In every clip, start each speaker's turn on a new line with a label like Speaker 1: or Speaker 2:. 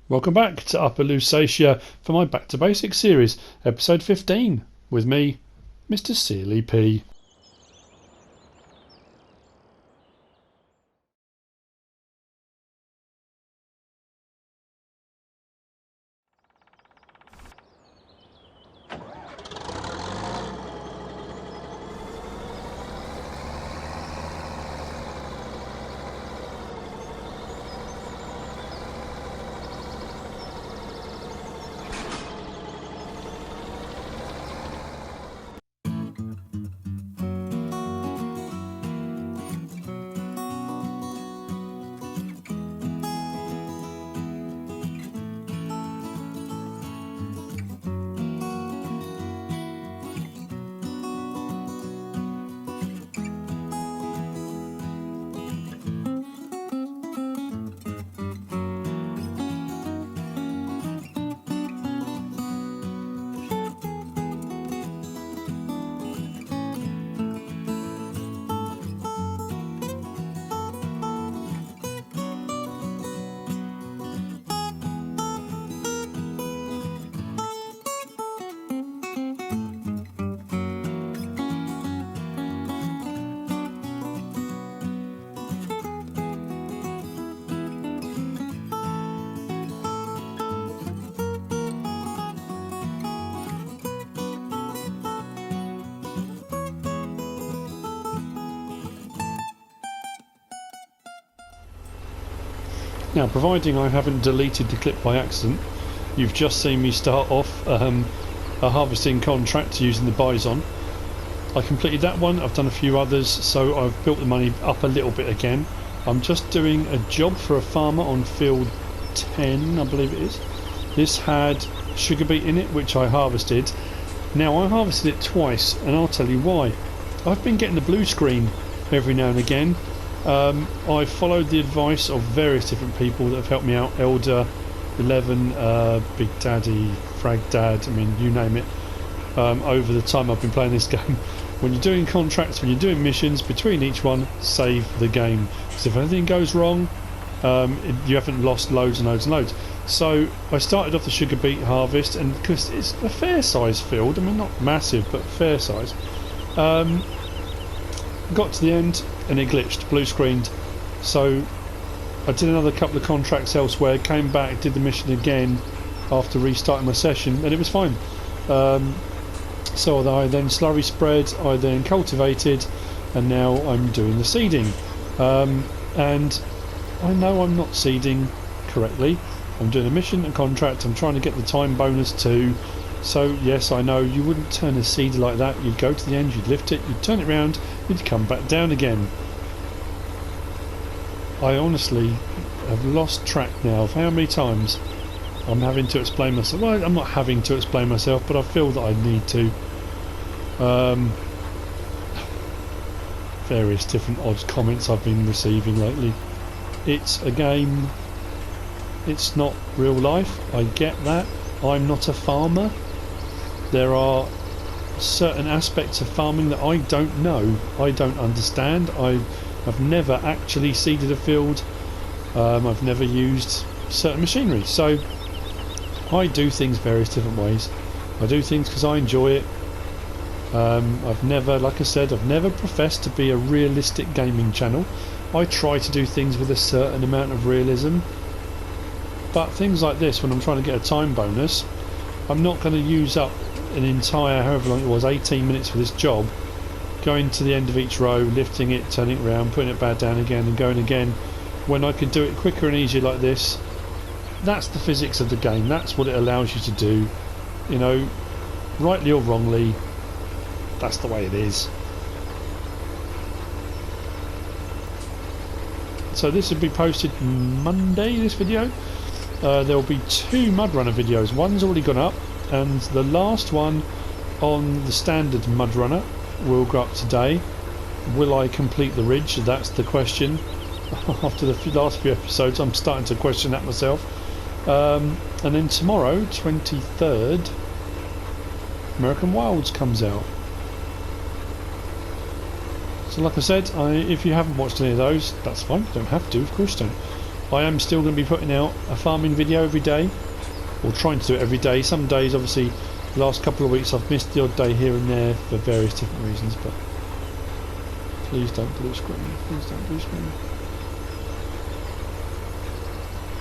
Speaker 1: Welcome back to Upper Lusatia for my Back to Basics series, episode 15, with me, MrSealyp. Now, providing I haven't deleted the clip by accident, you've just seen me start off a harvesting contract using the bison. I completed that one, I've done a few others, so I've built the money up a little bit again. I'm just doing a job for a farmer on field 10, I believe it is. This had sugar beet in it, which I harvested. Now, I harvested it twice, and I'll tell you why. I've been getting the blue screen every now and again. I followed the advice of various different people that have helped me out, Elder, 11, Big Daddy, Frag Dad, I mean, you name it, over the time I've been playing this game. When you're doing contracts, when you're doing missions, between each one, save the game. Because if anything goes wrong, you haven't lost loads and loads and loads. So I started off the sugar beet harvest, and because it's a fair size field, I mean, not massive, but fair size, got to the end and it glitched, blue screened. So I did another couple of contracts elsewhere, came back, did the mission again after restarting my session, and it was fine. So I then slurry spread, I then cultivated, and now I'm doing the seeding. And I know I'm not seeding correctly. I'm doing a mission and contract, I'm trying to get the time bonus too. So yes, I know you wouldn't turn a seeder like that. You'd go to the end, you'd lift it, you'd turn it round, you'd come back down again. I honestly have lost track now of how many times I'm having to explain myself. Well, I'm not having to explain myself, but I feel that I need to. Various different odd comments I've been receiving lately. It's a game, it's not real life, I get that. I'm not a farmer. There are certain aspects of farming that I don't know, I don't understand. I've never actually seeded a field. I've never used certain machinery, so I do things various different ways. I do things because I enjoy it. I've never, like I said, I've never professed to be a realistic gaming channel. I try to do things with a certain amount of realism, but things like this, when I'm trying to get a time bonus, I'm not going to use up an entire, however long it was, 18 minutes for this job, going to the end of each row, lifting it, turning it around, putting it back down again and going again, when I could do it quicker and easier like this. That's the physics of the game, that's what it allows you to do, you know, rightly or wrongly, that's the way it is. So this will be posted Monday, this video. There will be 2 Mud Runner videos. One's already gone up, and the last one on the standard Mud Runner will go up today. Will I complete the ridge? That's the question. After the last few episodes, I'm starting to question that myself. And then tomorrow, 23rd, American Wilds comes out. So like I said, if you haven't watched any of those, that's fine, you don't have to, of course you don't. I am still going to be putting out a farming video every day, or trying to do it every day. Some days, obviously, the last couple of weeks I've missed the odd day here and there for various different reasons, but please don't blue screen. Please don't blue screen.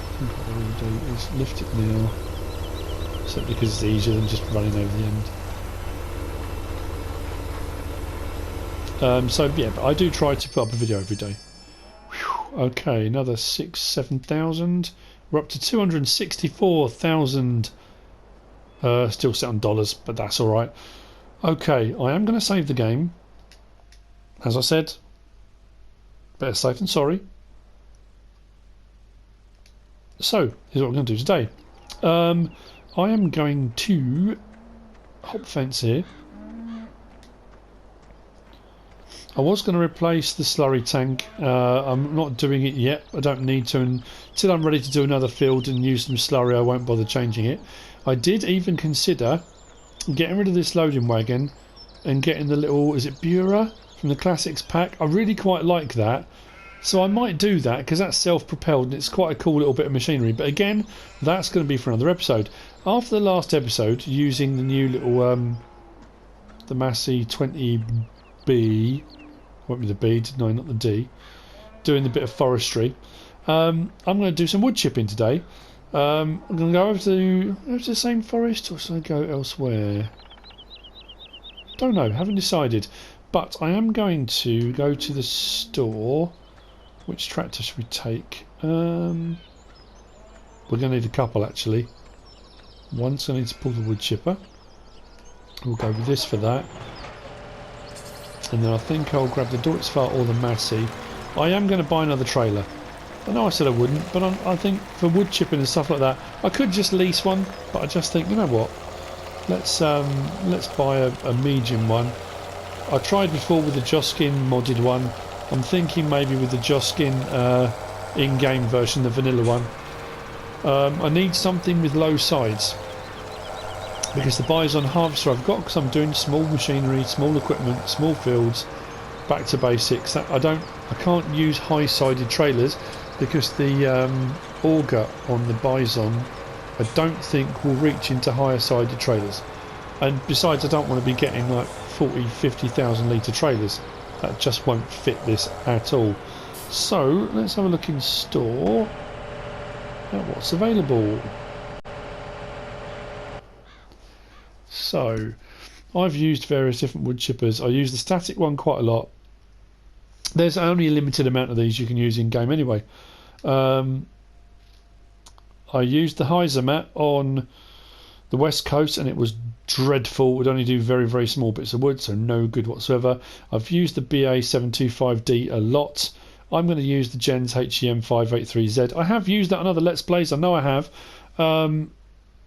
Speaker 1: I think what I want to do is lift it now, simply because it's easier than just running over the end. So yeah, but I do try to put up a video every day. Whew, okay, another 7,000. We're up to 264,000. Still set on dollars, but that's all right. Okay, I am going to save the game. As I said, better safe than sorry. So here's what we're going to do today. I am going to hop fence here. I was going to replace the slurry tank. I'm not doing it yet. I don't need to until I'm ready to do another field and use some slurry. I won't bother changing it. I did even consider getting rid of this loading wagon and getting the little, is it Bura from the Classics pack? I really quite like that. So I might do that because that's self-propelled and it's quite a cool little bit of machinery. But again, that's going to be for another episode. After the last episode, using the new little the Massey 20B, went with the B, didn't I? Not the D. Doing a bit of forestry. I'm going to do some wood chipping today. I'm going to go over to the same forest, or should I go elsewhere? Don't know, haven't decided. But I am going to go to the store. Which tractor should we take? We're going to need a couple actually. One's going to need to pull the wood chipper. We'll go with this for that. And then I think I'll grab the Deutzfahr or the Massey. I am going to buy another trailer. I know I said I wouldn't, but I think for wood chipping and stuff like that, I could just lease one. But I just think, you know what? Let's buy a medium one. I tried before with the Joskin modded one. I'm thinking maybe with the Joskin in-game version, the vanilla one. I need something with low sides. Because the Bison harvester I've got, because I'm doing small machinery, small equipment, small fields, back to basics. I can't use high-sided trailers because the auger on the Bison I don't think will reach into higher-sided trailers. And besides, I don't want to be getting like 40-50,000 litre trailers. That just won't fit this at all. So let's have a look in store at what's available. So I've used various different wood chippers. I use the static one quite a lot. There's only a limited amount of these you can use in game anyway. I used the Heisermat on the west coast and it was dreadful. It would only do very, very small bits of wood, so no good whatsoever. I've used the BA725D a lot. I'm going to use the JENZ HEM583Z. I have used that on other Let's Plays, I know I have.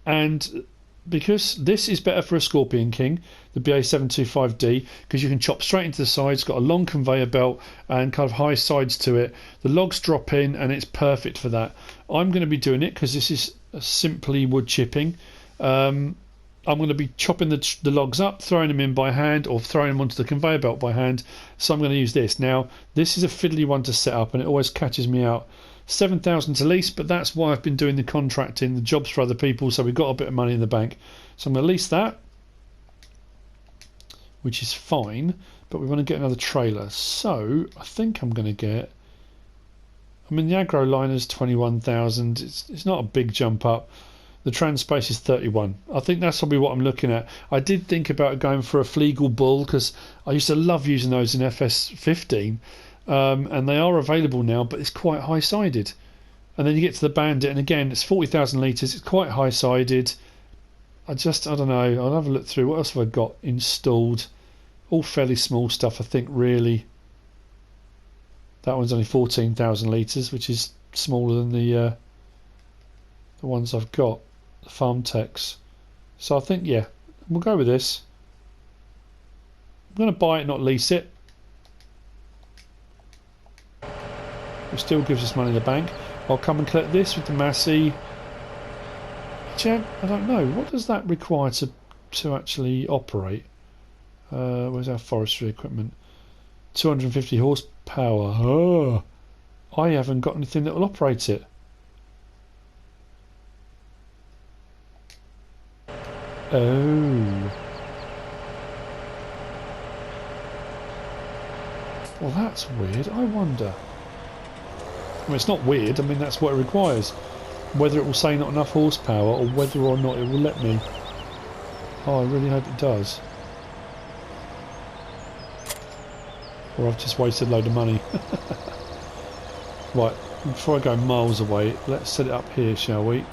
Speaker 1: And because this is better for a Scorpion King, the BA725D, because you can chop straight into the sides, it's got a long conveyor belt and kind of high sides to it. The logs drop in and it's perfect for that. I'm going to be doing it because this is simply wood chipping. I'm going to be chopping the logs up, throwing them in by hand, or throwing them onto the conveyor belt by hand. So I'm going to use this. Now, this is a fiddly one to set up, and it always catches me out. 7,000 to lease, but that's why I've been doing the contracting, the jobs for other people, so we've got a bit of money in the bank. So I'm going to lease that, which is fine, but we want to get another trailer. So I think I'm going to get... I mean, the Agro Liner's 21,000. It's not a big jump up. The Transspace is 31. I think that's probably what I'm looking at. I did think about going for a Flegel Bull because I used to love using those in FS15, and they are available now, but it's quite high-sided. And then you get to the Bandit, and again, it's 40,000 litres. It's quite high-sided. I don't know. I'll have a look through. What else have I got installed? All fairly small stuff, I think, really. That one's only 14,000 litres, which is smaller than the ones I've got. The Farm Techs. So I think, yeah, we'll go with this. I'm going to buy it, not lease it. It still gives us money in the bank. I'll come and collect this with the Massey. I don't know. What does that require to actually operate? Where's our forestry equipment? 250 horsepower. Oh. I haven't got anything that will operate it. Oh. Well, that's weird. I wonder. I mean, it's not weird. I mean, that's what it requires. Whether it will say not enough horsepower or whether or not it will let me. Oh, I really hope it does. Or I've just wasted a load of money. Right, before I go miles away, let's set it up here, shall we?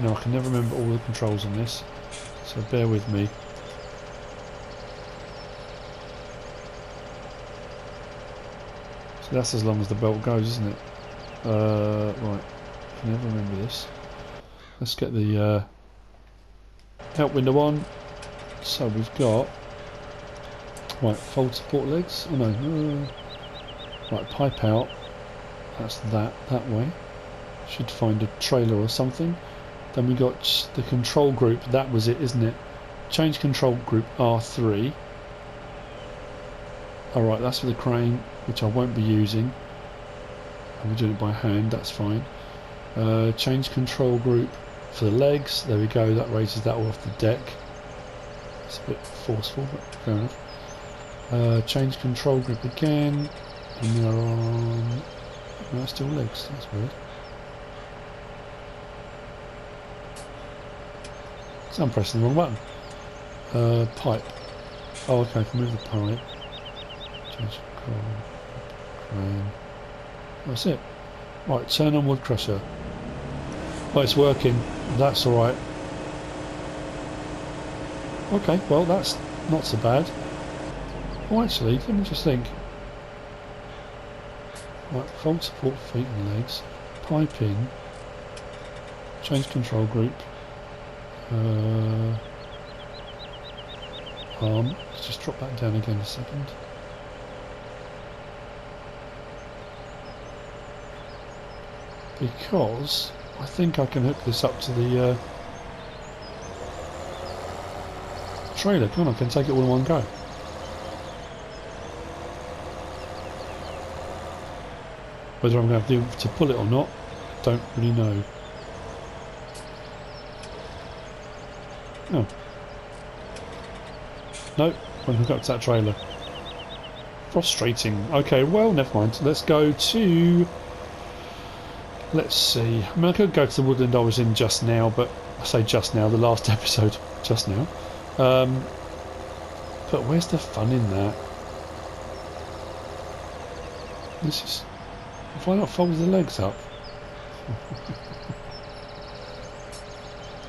Speaker 1: No, I can never remember all the controls on this, so bear with me. So that's as long as the belt goes, isn't it? Right, I can never remember this. Let's get the help window on. So we've got... Right, fold support legs. Oh no. Right, pipe out. That's that way. Should find a trailer or something. Then we got the control group. That was it, isn't it? Change control group R3. Alright, that's for the crane, which I won't be using. I'll be doing it by hand, that's fine. Change control group for the legs. There we go, that raises that all off the deck. It's a bit forceful, but fair enough. Change control group again. And we are on... No, still legs, that's weird. So I'm pressing the wrong button. Pipe. Oh, okay, I can move the pipe. Change control. Crane. That's it. Right, turn on wood crusher. Oh, it's working. That's alright. Okay, well, that's not so bad. Oh, actually, let me just think. Right, fold support feet and legs, pipe in, change control group, arm, let's just drop that down again a second. Because I think I can hook this up to the trailer, come on, I can take it all in one go. Whether I'm going to have to pull it or not, I don't really know. Oh. No, won't hook up to that trailer. Frustrating. Okay, well, never mind. Let's go to... Let's see. I mean, I could go to the woodland I was in just now, but I say just now, the last episode, just now. But where's the fun in that? This is... Why not fold the legs up?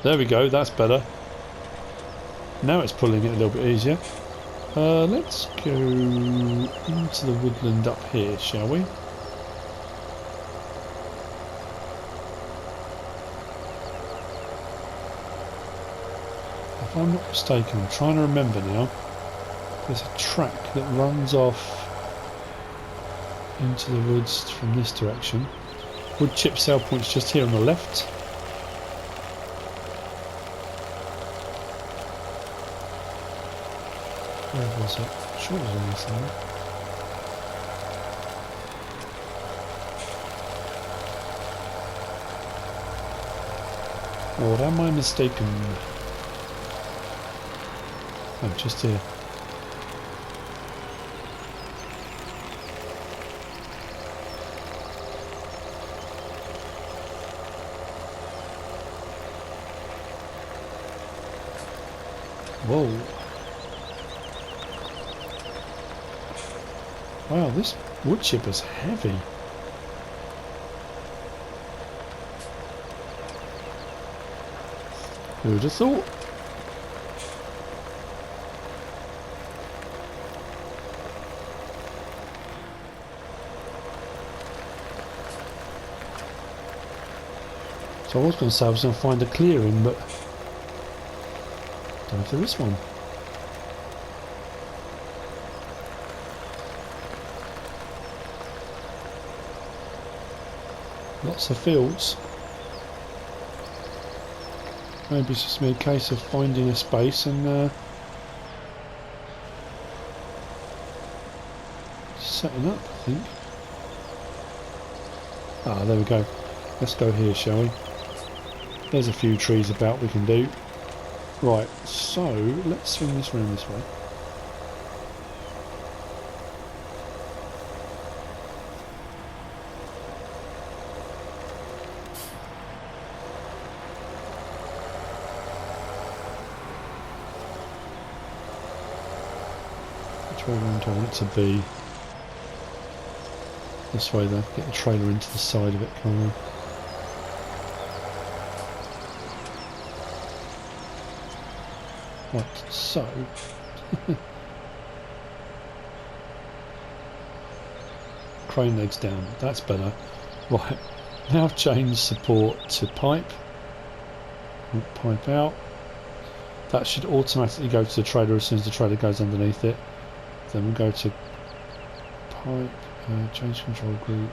Speaker 1: There we go, that's better. Now it's pulling it a little bit easier. Let's go into the woodland up here, shall we? If I'm not mistaken, I'm trying to remember now. There's a track that runs off into the woods from this direction. Wood chip sale point's just here on the left. Where was it? I'm sure it was on this side. Or am I mistaken? Oh, just here. Whoa. Wow, this wood chipper's heavy. Who'd have thought? So I was going to say I was going to find a clearing, but I don't know if there is one. Lots of fields. Maybe it's just a case of finding a space and setting up, I think. Ah, there we go. Let's go here, shall we? There's a few trees about we can do. Right, so let's swing this round this way. Which way around do I want it to be? This way then, get the trailer into the side of it, can't I? Right, so crane legs down, that's better. Right, now I've changed support to pipe. Pipe out. That should automatically go to the trailer as soon as the trailer goes underneath it. Then we'll go to pipe, change control group.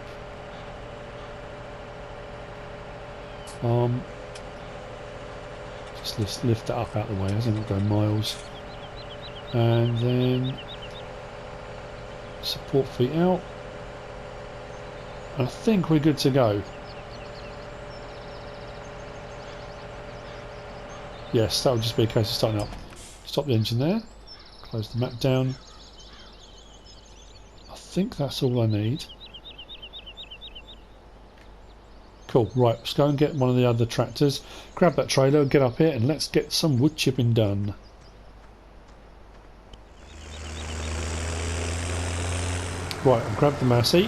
Speaker 1: Just lift that up out of the way, hasn't it? Go miles. And then support feet out. I think we're good to go. Yes, that would just be a case of starting up. Stop the engine there. Close the map down. I think that's all I need. Cool, right, let's go and get one of the other tractors, grab that trailer, get up here and let's get some wood chipping done. Right, I've grabbed the Massey.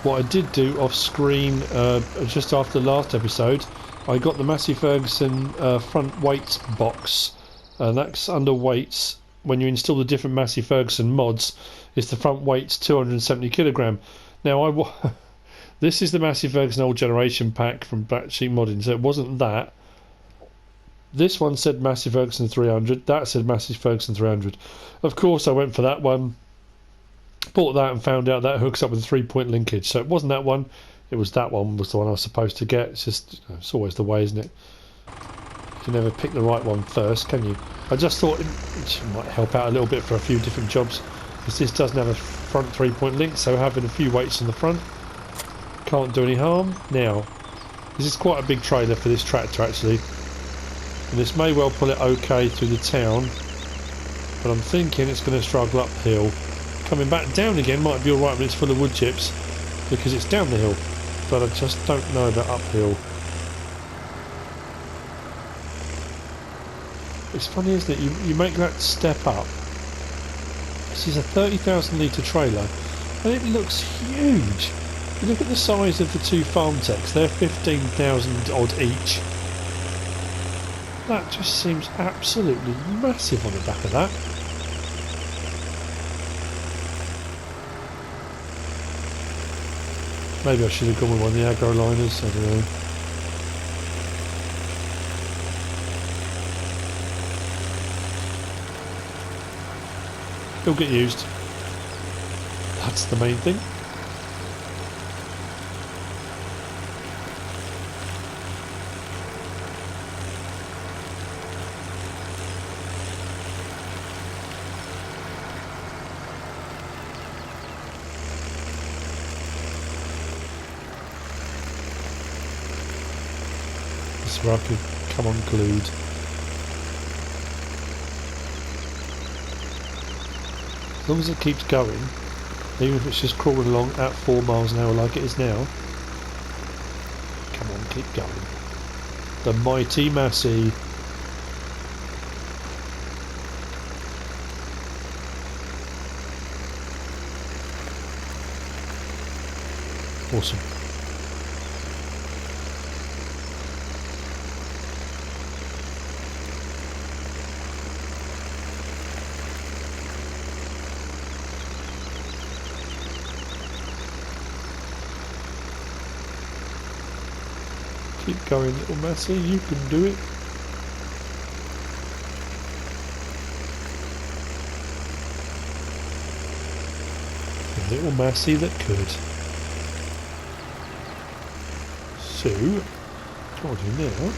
Speaker 1: What I did do off screen just after the last episode, I got the Massey Ferguson front weight box. That's under weights. When you install the different Massey Ferguson mods, it's the front weight's 270 kilogram. Now this is the Massey Ferguson old generation pack from Black Sheep Modding, so it wasn't that. This one said Massey Ferguson 300, that said Massey Ferguson 300. Of course I went for that one, bought that and found out that hooks up with a 3-point linkage, so it wasn't that one, it was that one was the one I was supposed to get. It's just, it's always the way, isn't it? You can never pick the right one first, can you? I just thought it might help out a little bit for a few different jobs, because this doesn't have a front 3-point link, so having a few weights in the front can't do any harm. Now, this is quite a big trailer for this tractor actually, and this may well pull it okay through the town, but I'm thinking it's going to struggle uphill. Coming back down again might be alright when it's full of wood chips, because it's down the hill, but I just don't know about uphill. It's funny, isn't it? You make that step up. This is a 30,000 litre trailer, and it looks huge. You look at the size of the two farm techs, they're 15,000 odd each. That just seems absolutely massive on the back of that. Maybe I should have gone with one of the aggro liners, I don't know. He'll get used. That's the main thing. Where I could come unglued. As long as it keeps going, even if it's just crawling along at 4 miles an hour like it is now. Come on, keep going. The mighty Massey. Awesome. Keep going, little Massey, you can do it. The little Massey that could. So, what do you now?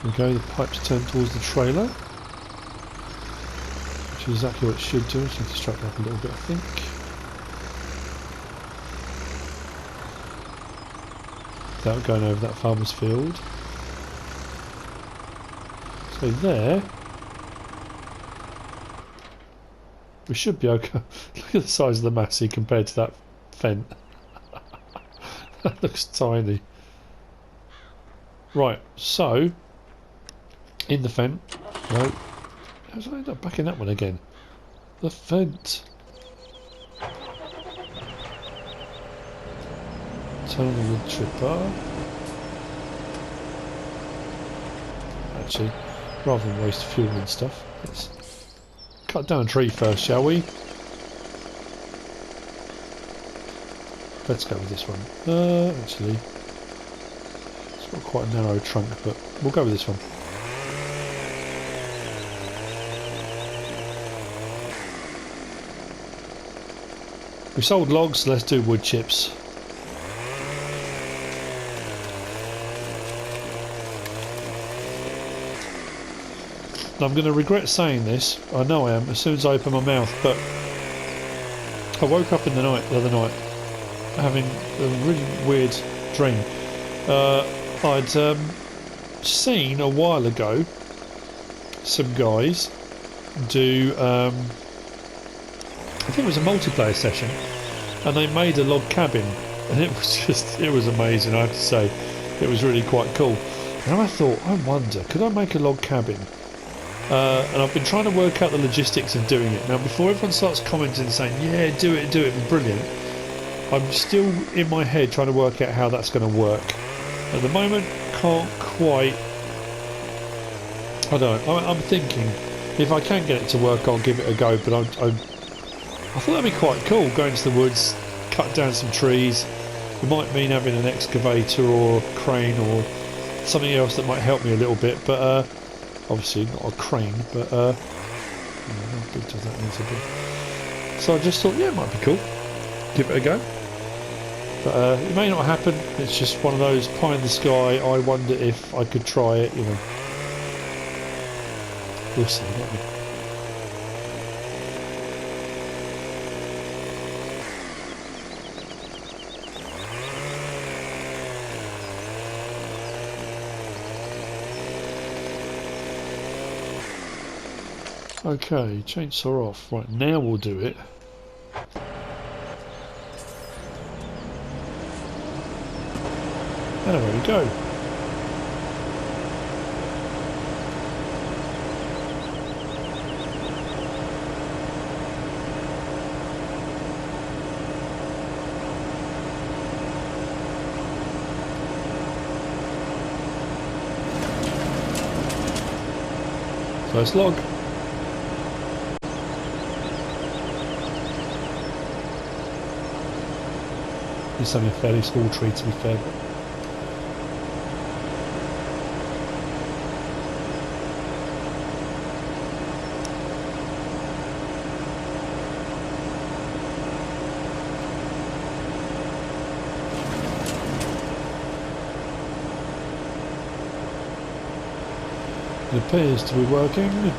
Speaker 1: There we go, the pipes turn towards the trailer. Which is exactly what it should do. Just need to straighten up a little bit, I think. Without going over that farmer's field. So there, we should be okay. Look at the size of the Massey compared to that Fent. That looks tiny. Right, so in the Fent, no, how did I end up back in that one again? The Fent. Turn on the woodchipper. Actually, rather than waste fuel and stuff, let's cut down a tree first, shall we? Let's go with this one. Actually, it's got quite a narrow trunk, but we'll go with this one. We sold logs, let's do wood chips. I'm going to regret saying this, I know I am, as soon as I open my mouth, but I woke up in the other night, having a really weird dream. I'd seen a while ago some guys do, I think it was a multiplayer session, and they made a log cabin, and it was amazing, I have to say. It was really quite cool. And I thought, I wonder, could I make a log cabin? And I've been trying to work out the logistics of doing it. Now, before everyone starts commenting and saying, yeah, do it, it'd be brilliant, I'm still in my head trying to work out how that's going to work. At the moment, can't quite... I don't know, I'm thinking, if I can get it to work, I'll give it a go, but I thought that'd be quite cool, going to the woods, cut down some trees. It might mean having an excavator or a crane or something else that might help me a little bit, but... obviously not a crane, but how big does that need to be? So I just thought, yeah, it might be cool. Give it a go. But it may not happen. It's just one of those pie in the sky. I wonder if I could try it. You know, we'll see, won't we? Okay, chainsaw off. Right, now we'll do it. And away we go. First log. It's only a fairly small tree, to be fair. It appears to be working.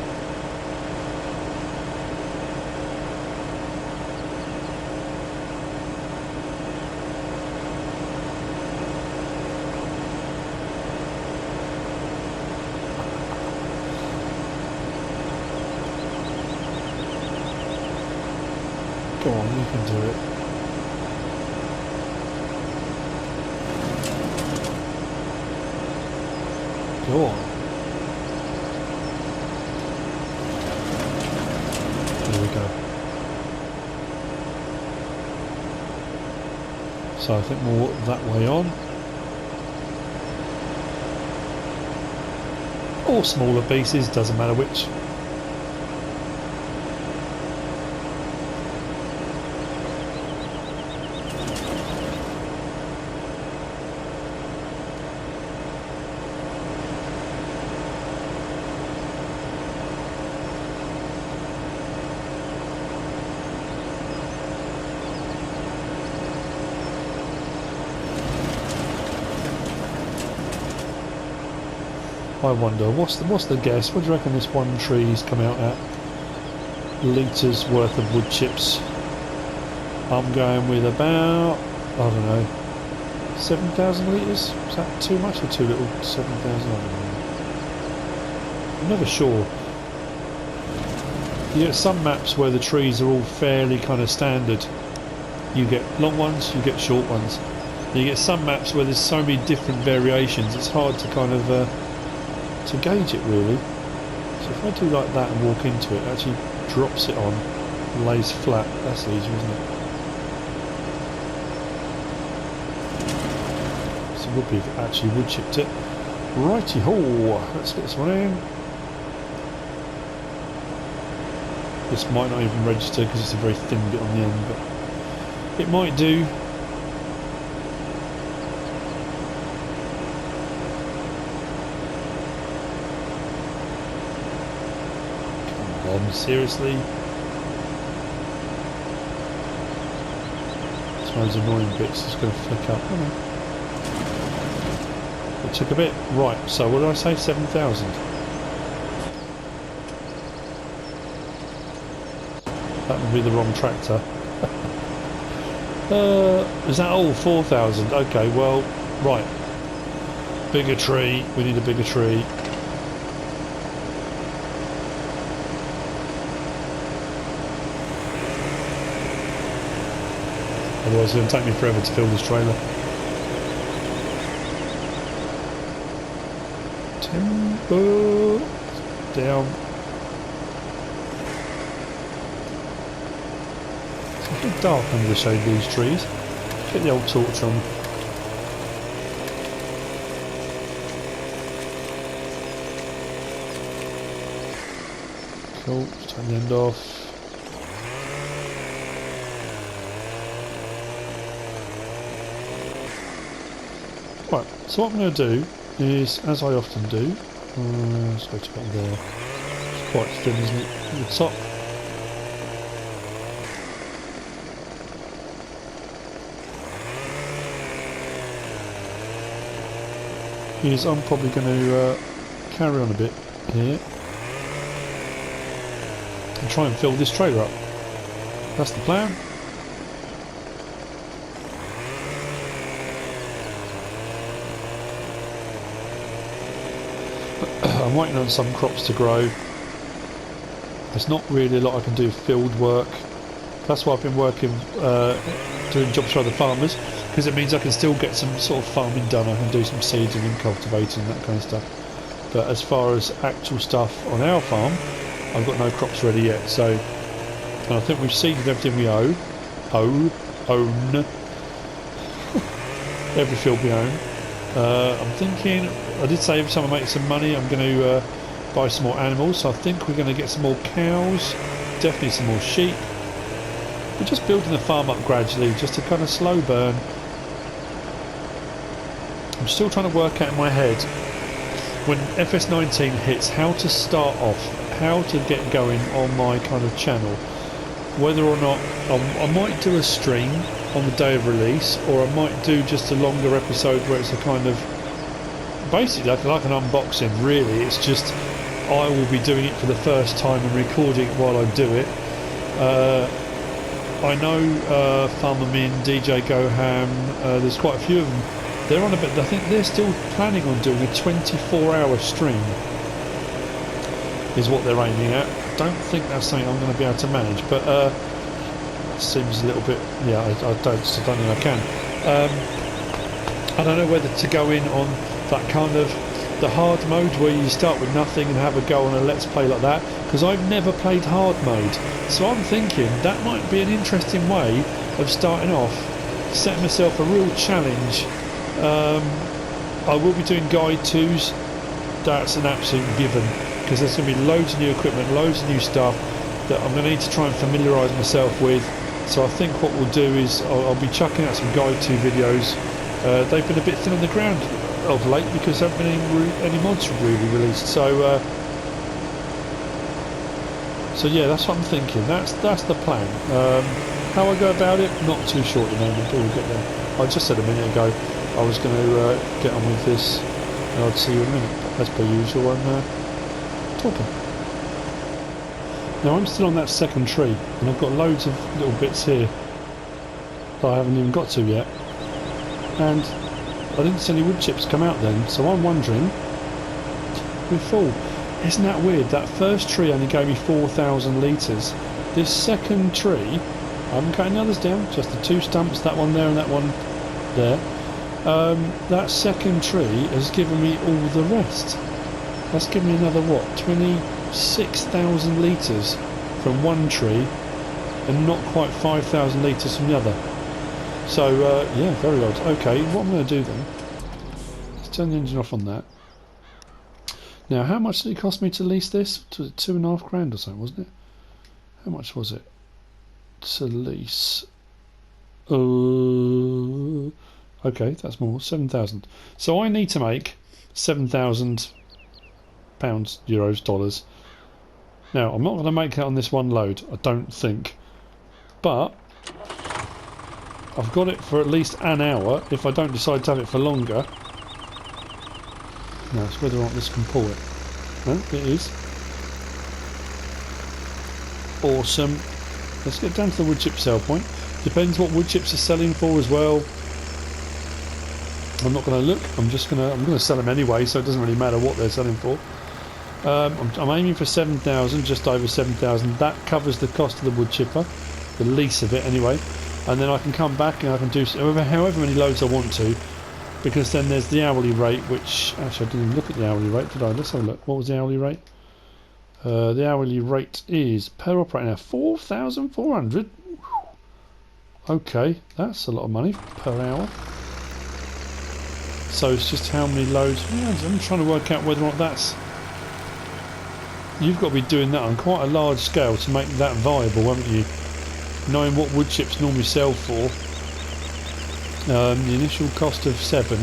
Speaker 1: Go on, you can do it. Go on. There we go. So I think more that way on. Or smaller pieces, doesn't matter which. I wonder, what's the guess? What do you reckon this one tree's come out at? Litres worth of wood chips. I'm going with about, I don't know, 7,000 litres? Is that too much or too little? 7,000, I don't know. I'm never sure. You get some maps where the trees are all fairly kind of standard. You get long ones, you get short ones. And you get some maps where there's so many different variations, it's hard to kind of to gauge it really. So if I do like that and walk into it, it actually drops it on, lays flat. That's easy, isn't it? So it would be if it actually wood chipped it. Righty ho, let's get this one in. This might not even register because it's a very thin bit on the end, but it might do. Come on, seriously? It's one of those annoying bits that's going to flick up. Oh, no. It took a bit. Right, so what did I say? 7,000. That would be the wrong tractor. Is that all? 4,000? Okay, well, right. Bigger tree. We need a bigger tree. Otherwise it's going to take me forever to fill this trailer. Timber down. It's a bit dark under the shade of these trees. Get the old torch on. Cool, just turn the end off. Right, so what I'm going to do is, as I often do, let's go to about there. It's quite thin, isn't it? At the top. Is I'm probably going to carry on a bit here and try and fill this trailer up. That's the plan. I'm waiting on some crops to grow. There's not really a lot I can do field work. That's why I've been working, doing jobs for other farmers, because it means I can still get some sort of farming done. I can do some seeding and cultivating and that kind of stuff. But as far as actual stuff on our farm, I've got no crops ready yet. So, and I think we've seeded everything we own. Every field we own. I'm thinking, I did say every time I make some money I'm going to buy some more animals, so I think we're going to get some more cows, definitely some more sheep. We're just building the farm up gradually, just to kind of slow burn. I'm still trying to work out in my head, when FS19 hits, how to start off, how to get going on my kind of channel. Whether or not I might do a stream on the day of release, or I might do just a longer episode where it's a kind of basically like an unboxing. Really, it's just I will be doing it for the first time and recording it while I do it. I know Farmer Min, DJ Goham, there's quite a few of them. They're on a bit. I think they're still planning on doing a 24-hour stream. Is what they're aiming at. I don't think that's something I'm going to be able to manage, but seems a little bit. Yeah, I don't think I can. I don't know whether to go in on that kind of the hard mode where you start with nothing and have a go on a let's play like that, because I've never played hard mode. So I'm thinking that might be an interesting way of starting off, setting myself a real challenge. I will be doing guide 2s. That's an absolute given, because there's going to be loads of new equipment, loads of new stuff that I'm going to need to try and familiarise myself with. So I think what we'll do is I'll be chucking out some guide 2 videos. They've been a bit thin on the ground of late because there haven't been any mods really released. So yeah, that's what I'm thinking. That's the plan. How I go about it, not too sure at the moment, but we'll get there. I just said a minute ago I was going to get on with this, and I'd see you in a minute. as per usual, I'm talking. Now I'm still on that second tree, and I've got loads of little bits here that I haven't even got to yet. And I didn't see any wood chips come out then, so I'm wondering, we're full. Isn't that weird? That first tree only gave me 4,000 litres. This second tree, I haven't cut any others down, just the 2 stumps, that one there and that one there. That second tree has given me all the rest. That's given me another, what, 26,000 litres from one tree and not quite 5,000 litres from the other. So, yeah, very odd. Okay, what I'm going to do then, let's turn the engine off on that. Now, how much did it cost me to lease this? Was it £2,500 or something, wasn't it? How much was it to lease? Okay, that's more, 7,000. So I need to make £7,000, euros, dollars. Now, I'm not going to make that on this one load, I don't think. But I've got it for at least an hour if I don't decide to have it for longer. No, it's whether or not this can pull it. No, it is. Awesome. Let's get down to the wood chip sell point. Depends what wood chips are selling for as well. I'm not going to look. I'm going to sell them anyway, so it doesn't really matter what they're selling for. I'm aiming for 7,000, just over 7,000. That covers the cost of the wood chipper, the lease of it anyway. And then I can come back and I can do however many loads I want to, because then there's the hourly rate, which actually I didn't even look at the hourly rate, did I? Let's have a look. What was the hourly rate? The hourly rate is per operating hour 4,400. Okay, that's a lot of money per hour. So it's just how many loads. I'm trying to work out whether or not that's. You've got to be doing that on quite a large scale to make that viable, haven't you? Knowing what wood chips normally sell for. The initial cost of 7,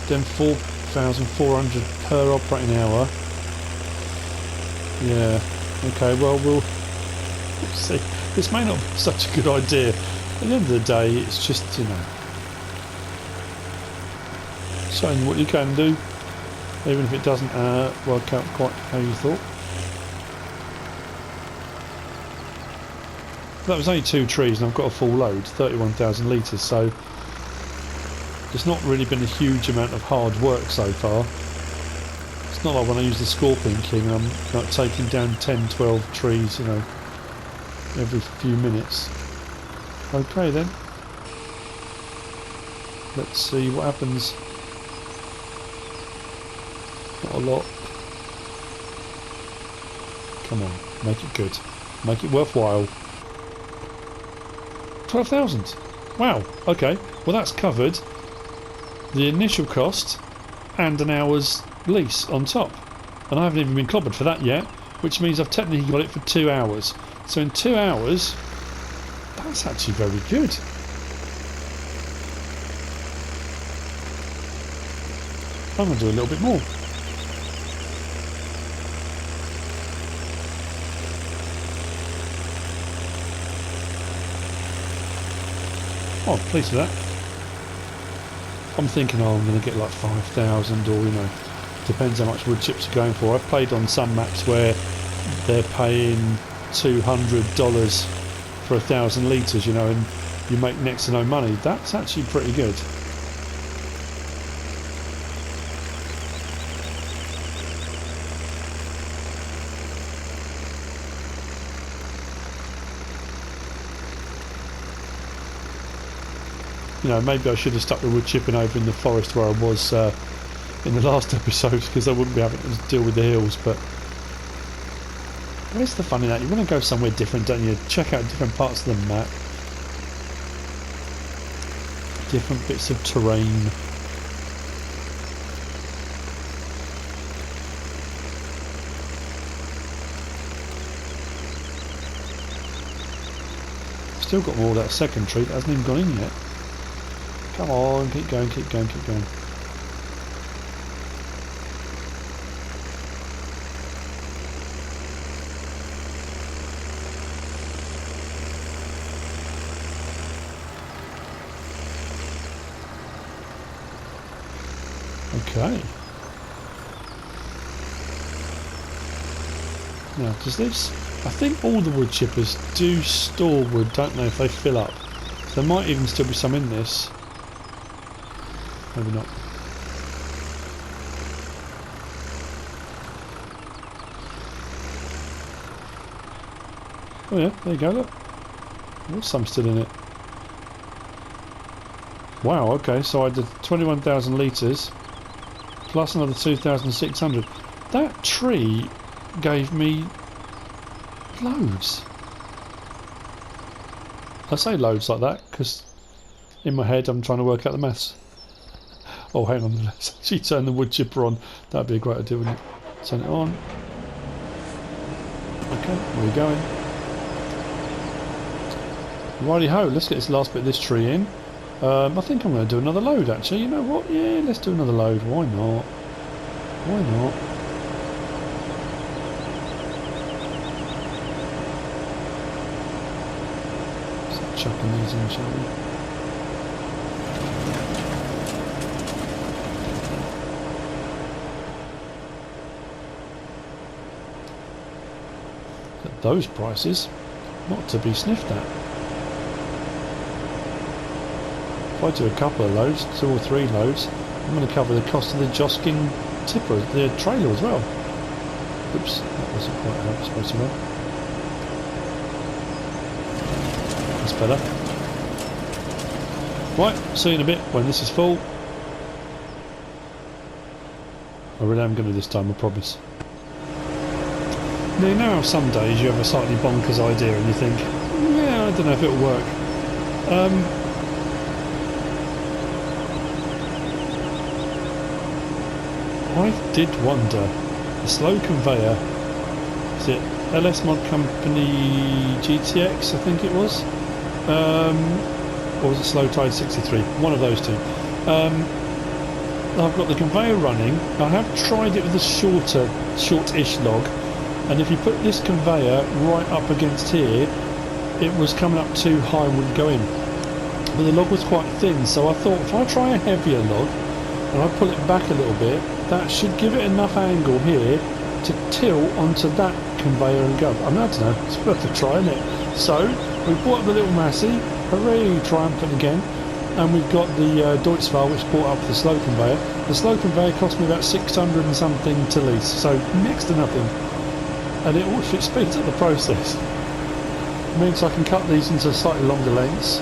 Speaker 1: then 4,400 per operating hour. Yeah. Okay. Well, we'll see. This may not be such a good idea. At the end of the day, it's just, you know, showing you what you can do, even if it doesn't work out quite how you thought. That was only 2 trees, and I've got a full load, 31,000 litres. So it's not really been a huge amount of hard work so far. It's not like when I use the Scorpion King, I'm like taking down 10, 12 trees, you know, every few minutes. Okay then. Let's see what happens. Not a lot. Come on, make it good. Make it worthwhile. 12,000. Wow, okay. Well, that's covered the initial cost and an hour's lease on top. And I haven't even been clobbered for that yet, which means I've technically got it for 2 hours. So in 2 hours, that's actually very good. I'm going to do a little bit more. Oh, I'm pleased with that. I'm thinking, oh, I'm going to get like 5,000, or, you know, depends how much wood chips are going for. I've played on some maps where they're paying $200 for 1,000 litres, you know, and you make next to no money. That's actually pretty good. You know, maybe I should have stuck the wood chipping over in the forest where I was in the last episode, because I wouldn't be having to deal with the hills. But where's the fun in that? You want to go somewhere different, don't you? Check out different parts of the map, different bits of terrain. Still got more of that second tree that hasn't even gone in yet. Come on, keep going, keep going, keep going. Okay. Now, does this... I think all the wood chippers do store wood, don't they, if they fill up. So there might even still be some in this. Maybe not. Oh yeah, there you go, look. There's some still in it. Wow, okay, so I did 21,000 litres plus another 2,600. That tree gave me loads. I say loads like that because in my head I'm trying to work out the maths. Oh, hang on, let's actually turn the wood chipper on. That'd be a great idea, wouldn't it? Turn it on. Okay, where are we going? Righty ho, let's get this last bit of this tree in. I think I'm going to do another load actually. You know what? Yeah, let's do another load. Why not? Why not? Start chucking these in, shall we? At those prices, not to be sniffed at. If I do a couple of loads, 2 or 3 loads, I'm going to cover the cost of the Joskin tipper, the trailer as well. Oops, that wasn't quite how it was supposed to run. That's better. Right, see you in a bit when this is full. I really am going to this time, I promise. Now, you know how some days you have a slightly bonkers idea and you think, yeah, I don't know if it'll work. I did wonder, the slow conveyor, is it LS-Modcompany GTX, I think it was? Or was it Slow Tide 63? One of those two. I've got the conveyor running. I have tried it with a short-ish log, and if you put this conveyor right up against here, it was coming up too high and wouldn't go in. But the log was quite thin, so I thought if I try a heavier log, and I pull it back a little bit, that should give it enough angle here to tilt onto that conveyor and go. I mean, I don't know, it's worth a try, isn't it? So, we brought up the little Massey, hooray, triumphant again, and we've got the Deutz which brought up the slow conveyor. The slow conveyor cost me about 600 and something to lease, so next to nothing. And it speeds up the process. It means I can cut these into slightly longer lengths.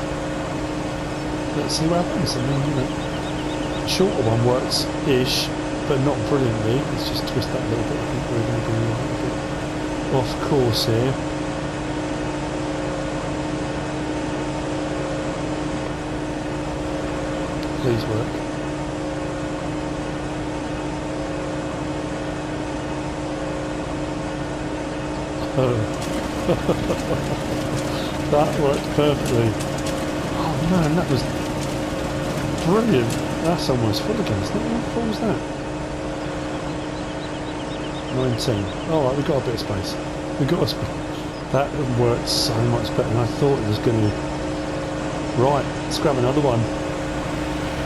Speaker 1: Let's see what happens. I mean, you know, shorter one works-ish, but not brilliantly. Let's just twist that a little bit. I think we're going to be a bit off course here. Please work. Oh. That worked perfectly. Oh man, that was brilliant. That's almost full again, isn't it? How full was that? 19. Alright, we've got a bit of space. We've got a space. That worked so much better than I thought it was going to. Right, let's grab another one.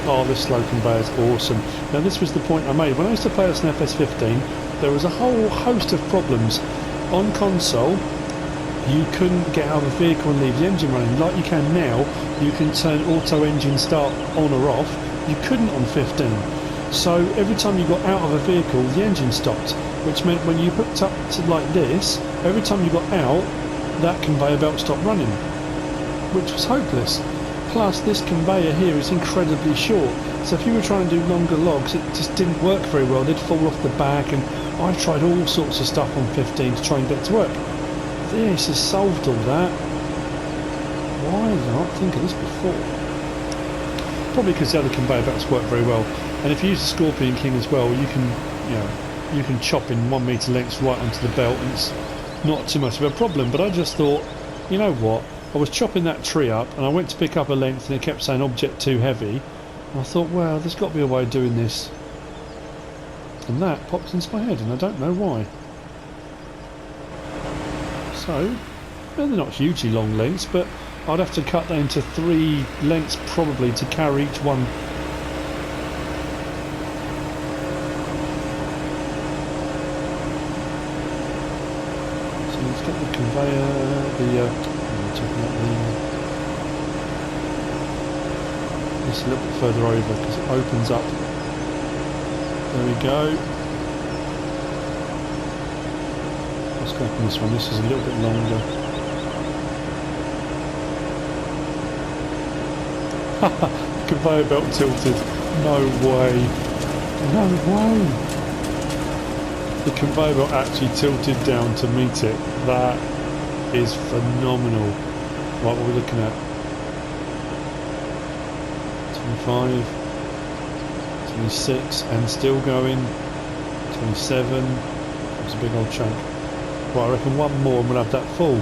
Speaker 1: Oh, this slow conveyor is awesome. Now this was the point I made. When I used to play as an FS15, there was a whole host of problems. On console, you couldn't get out of the vehicle and leave the engine running. Like you can now, you can turn auto engine start on or off. You couldn't on 15. So every time you got out of a vehicle, the engine stopped, which meant when you hooked up to like this, every time you got out, that conveyor belt stopped running, which was hopeless. Plus, this conveyor here is incredibly short, so if you were trying to do longer logs, it just didn't work very well. They'd fall off the back, and I tried all sorts of stuff on 15 to try and get it to work. This has solved all that. Why did I not think of this before? Probably because the other conveyor belts work very well. And if you use the Scorpion King as well, you can chop in 1 metre lengths right onto the belt, and it's not too much of a problem. But I just thought, you know what? I was chopping that tree up, and I went to pick up a length, and it kept saying object too heavy. And I thought, well, there's got to be a way of doing this. And that popped into my head, and I don't know why. So, well, they're not hugely long lengths, but I'd have to cut that into 3 lengths probably to carry each one. get the conveyor, it's a little bit further over because it opens up. There we go. Let's go from this one. This is a little bit longer. The conveyor belt tilted. No way. No way. The conveyor belt actually tilted down to meet it. That is phenomenal. Right, what are we looking at? 25, 26, and still going. 27. That's a big old chunk. Right, I reckon one more and we'll have that full.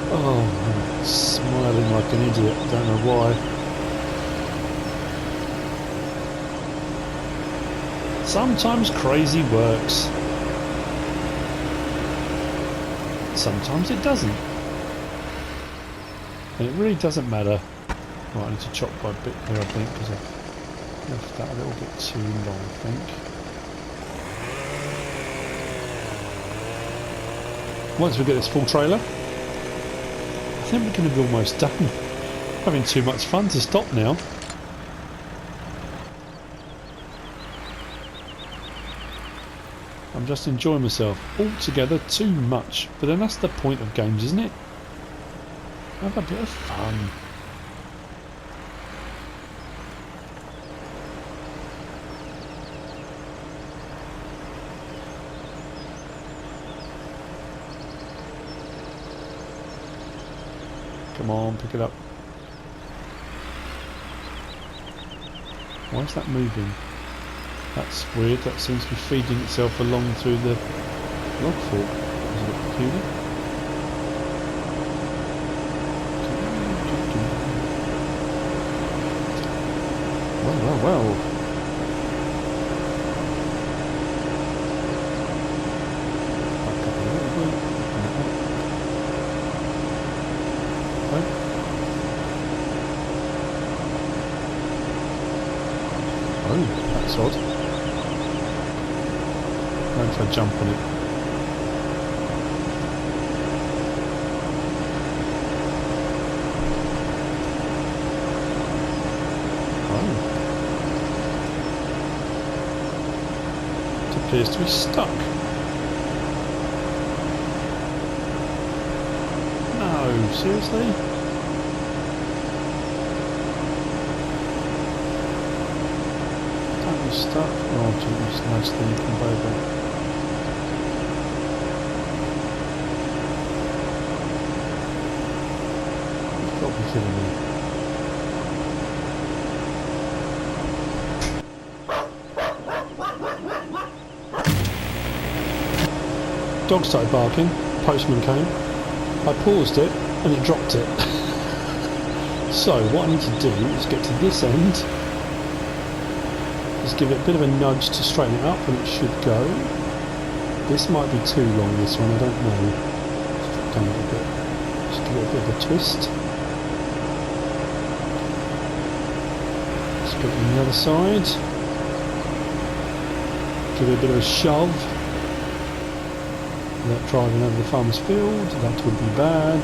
Speaker 1: Oh, I'm smiling like an idiot. Don't know why. Sometimes crazy works. Sometimes it doesn't. And it really doesn't matter. Right, I need to chop by a bit here, I think, because I've left that a little bit too long, I think. Once we get this full trailer, I think we're going to be almost done. Having too much fun to stop now. I'm just enjoying myself. Altogether too much. But then that's the point of games, isn't it? Have a bit of fun. Come on, pick it up. Why is that moving? That's weird, that seems to be feeding itself along through the log fork. Is it peculiar? Well, well, well. Back up a little bit. Okay. Oh, that's odd. Going for a jump on it. Oh. It appears to be stuck. No, seriously? Don't be stuck. Oh, geez, nice thing you can over. Kidding me. Dog started barking, postman came, I paused it and it dropped it. So what I need to do is get to this end, just give it a bit of a nudge to straighten it up and it should go. This might be too long, this one, I don't know. Just drop down a little bit. Just give it a bit of a twist. Go on the other side, give it a bit of a shove, without driving over the farmer's field, that would be bad.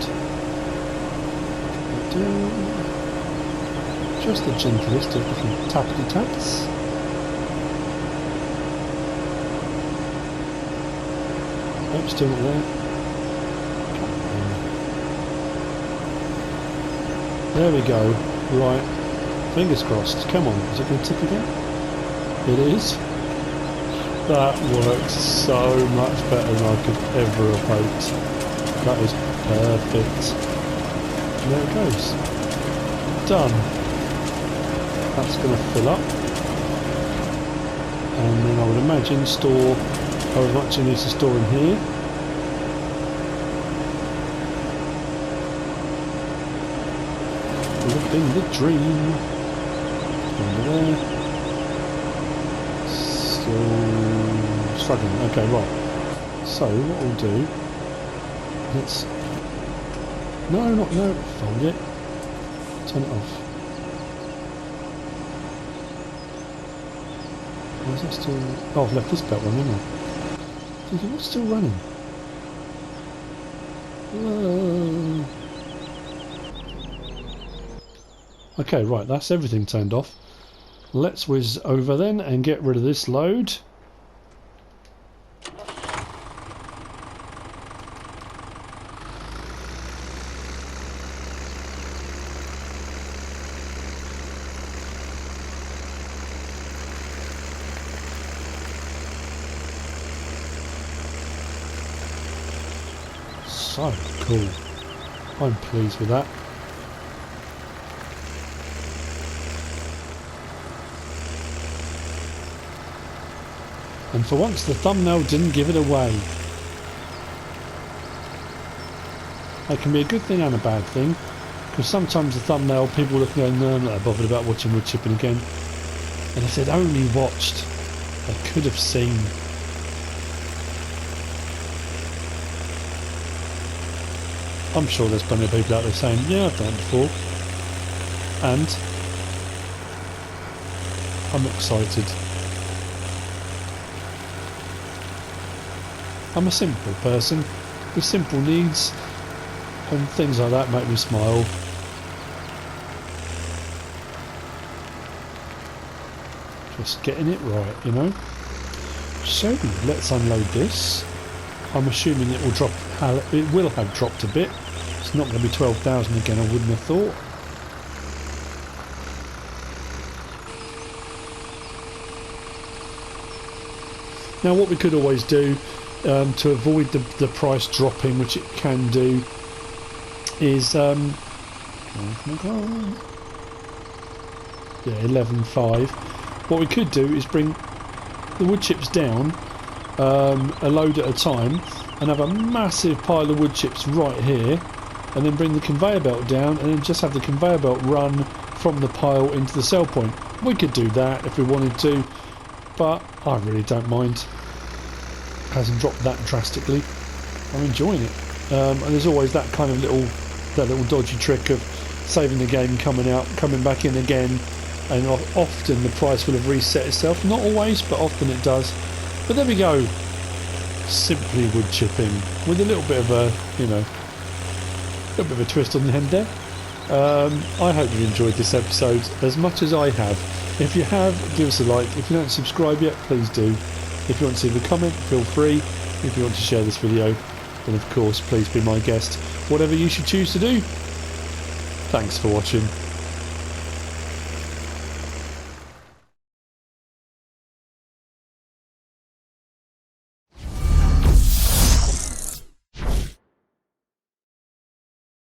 Speaker 1: Just the gentlest of little tappity taps. Nope, still not there. There we go, right. Fingers crossed. Come on, is it going to tick again? It is. That works so much better than I could ever have hoped. That is perfect. And there it goes. Done. That's going to fill up. And then I would imagine store however much it needs to store in here. Living the dream. Under there. Still struggling. Okay, right. So what we'll do, let's no, fold it. Turn it off. Why is that still? Oh, I've left this belt running. What's still running? Whoa. Okay, right, that's everything turned off. Let's whiz over then and get rid of this load. So cool. I'm pleased with that. And for once the thumbnail didn't give it away. That can be a good thing and a bad thing, because sometimes the thumbnail, people look and go, no, I'm not bothered about watching woodchipping again. And if they'd only watched, they could have seen. I'm sure there's plenty of people out there saying, yeah, I've done it before. And I'm excited. I'm a simple person with simple needs, and things like that make me smile. Just getting it right, you know. So let's unload this. I'm assuming it will drop. It will have dropped a bit. It's not going to be 12,000 again, I wouldn't have thought. Now what we could always do to avoid the price dropping, which it can do, is yeah, 11.5. What we could do is bring the wood chips down a load at a time and have a massive pile of wood chips right here, and then bring the conveyor belt down and then just have the conveyor belt run from the pile into the sell point. We could do that if we wanted to, but I really don't mind. It hasn't dropped that drastically. I'm enjoying it. And there's always that kind of little dodgy trick of saving the game, coming out, coming back in again, and often the price will have reset itself. Not always, but often it does. But there we go. Simply wood chipping with a little bit of a, you know, a little bit of a twist on the end there. I hope you enjoyed this episode as much as I have. If you have, give us a like. If you don't subscribe yet, please do. If you want to leave a comment, feel free. If you want to share this video, then of course, please be my guest. Whatever you should choose to do. Thanks for watching.